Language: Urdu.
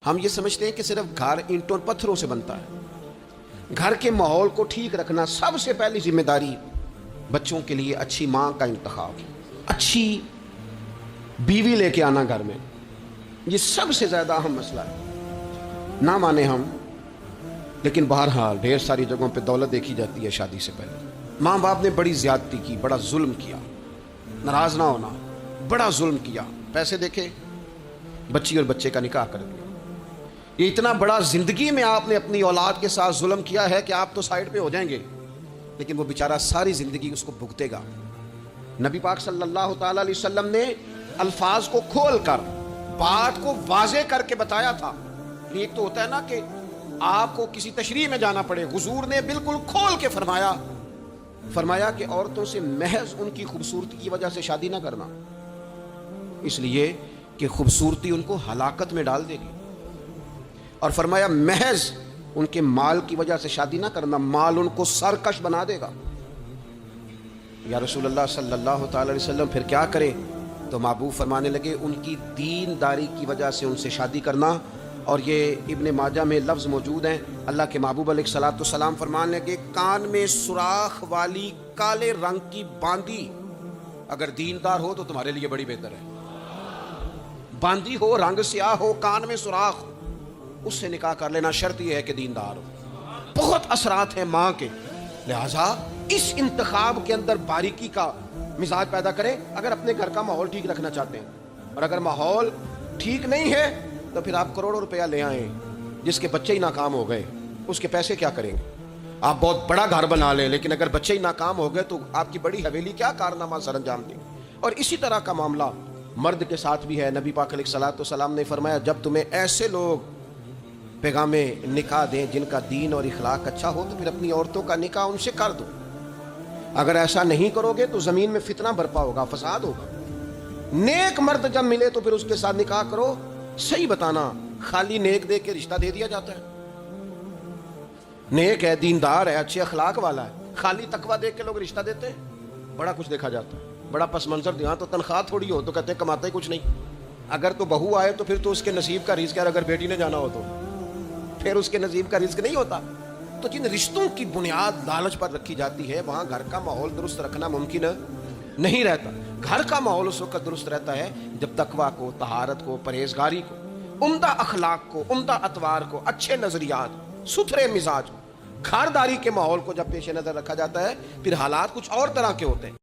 ہم یہ سمجھتے ہیں کہ صرف گھر اینٹوں اور پتھروں سے بنتا ہے۔ گھر کے ماحول کو ٹھیک رکھنا سب سے پہلی ذمہ داری بچوں کے لیے اچھی ماں کا انتخاب، اچھی بیوی لے کے آنا گھر میں، یہ سب سے زیادہ اہم مسئلہ ہے۔ نہ مانے ہم، لیکن بہرحال ڈھیر ساری جگہوں پہ دولت دیکھی جاتی ہے شادی سے پہلے۔ ماں باپ نے بڑی زیادتی کی، بڑا ظلم کیا، ناراض نہ ہونا، بڑا ظلم کیا، پیسے دیکھے بچی اور بچے کا نکاح کر دیا۔ یہ اتنا بڑا زندگی میں آپ نے اپنی اولاد کے ساتھ ظلم کیا ہے کہ آپ تو سائیڈ پہ ہو جائیں گے، لیکن وہ بیچارہ ساری زندگی اس کو بھگتے گا۔ نبی پاک صلی اللہ تعالی علیہ وسلم نے الفاظ کو کھول کر، بات کو واضح کر کے بتایا تھا۔ ایک تو ہوتا ہے نا کہ آپ کو کسی تشریح میں جانا پڑے، حضور نے بالکل کھول کے فرمایا کہ عورتوں سے محض ان کی خوبصورتی کی وجہ سے شادی نہ کرنا، اس لیے کہ خوبصورتی ان کو ہلاکت میں ڈال دے گی، اور فرمایا محض ان کے مال کی وجہ سے شادی نہ کرنا، مال ان کو سرکش بنا دے گا۔ یا رسول اللہ صلی اللہ تعالی علیہ وسلم پھر کیا کرے؟ تو محبوب فرمانے لگے ان کی دینداری کی وجہ سے ان سے شادی کرنا۔ اور یہ ابن ماجہ میں لفظ موجود ہیں، اللہ کے محبوب علیہ الصلوۃ والسلام فرمانے لگے کان میں سوراخ والی کالے رنگ کی باندی اگر دیندار ہو تو تمہارے لیے بڑی بہتر ہے۔ باندی ہو، رنگ سیاہ ہو، کان میں سوراخ، اس سے نکاح کر لینا، شرط یہ ہے کہ دیندار ہو۔ بہت اثرات ہیں ماں کے، لہذا اس انتخاب کے اندر باریکی کا مزاج پیدا کریں اگر اپنے گھر کا ماحول ٹھیک رکھنا چاہتے ہیں۔ اور اگر ماحول ٹھیک نہیں ہے تو پھر آپ کروڑوں روپیہ لے آئیں، جس کے بچے ہی ناکام ہو گئے اس کے پیسے کیا کریں گے؟ آپ بہت بڑا گھر بنا لیں، لیکن اگر بچے ہی ناکام ہو گئے تو آپ کی بڑی حویلی کیا کارنامہ سر انجام دیں۔ اور اسی طرح کا معاملہ مرد کے ساتھ بھی ہے۔ نبی پاک علیہ الصلوۃ والسلام نے فرمایا جب تمہیں ایسے لوگ پیغام نکاح دیں جن کا دین اور اخلاق اچھا ہو تو پھر اپنی عورتوں کا نکاح ان سے کر دو۔ اگر ایسا نہیں کرو گے تو زمین میں فتنہ برپا ہوگا، فساد ہوگا۔ نیک مرد جب ملے تو پھر اس کے ساتھ نکاح کرو۔ صحیح بتانا، خالی نیک دیکھ کے رشتہ دے دیا جاتا ہے؟ نیک ہے، دیندار ہے، اچھے اخلاق والا ہے، خالی تقویٰ دیکھ کے لوگ رشتہ دیتے ہیں؟ بڑا کچھ دیکھا جاتا ہے، بڑا پس منظر دیا تو تنخواہ تھوڑی ہو تو کہتے ہیں کماتے کچھ نہیں۔ اگر تو بہو آئے تو پھر تو اس کے نصیب کا رزق ہے، اگر بیٹی نے جانا ہو تو پھر اس کے نصیب کا رزق نہیں ہوتا۔ تو جن رشتوں کی بنیاد لالچ پر رکھی جاتی ہے وہاں گھر کا ماحول درست رکھنا ممکن نہیں رہتا۔ گھر کا ماحول اس وقت درست رہتا ہے جب تقویٰ کو، طہارت کو، پرہیزگاری کو، عمدہ اخلاق کو، عمدہ اطوار کو، اچھے نظریات، ستھرے مزاج، گھرداری کے ماحول کو جب پیش نظر رکھا جاتا ہے پھر حالات کچھ اور طرح کے ہوتے ہیں۔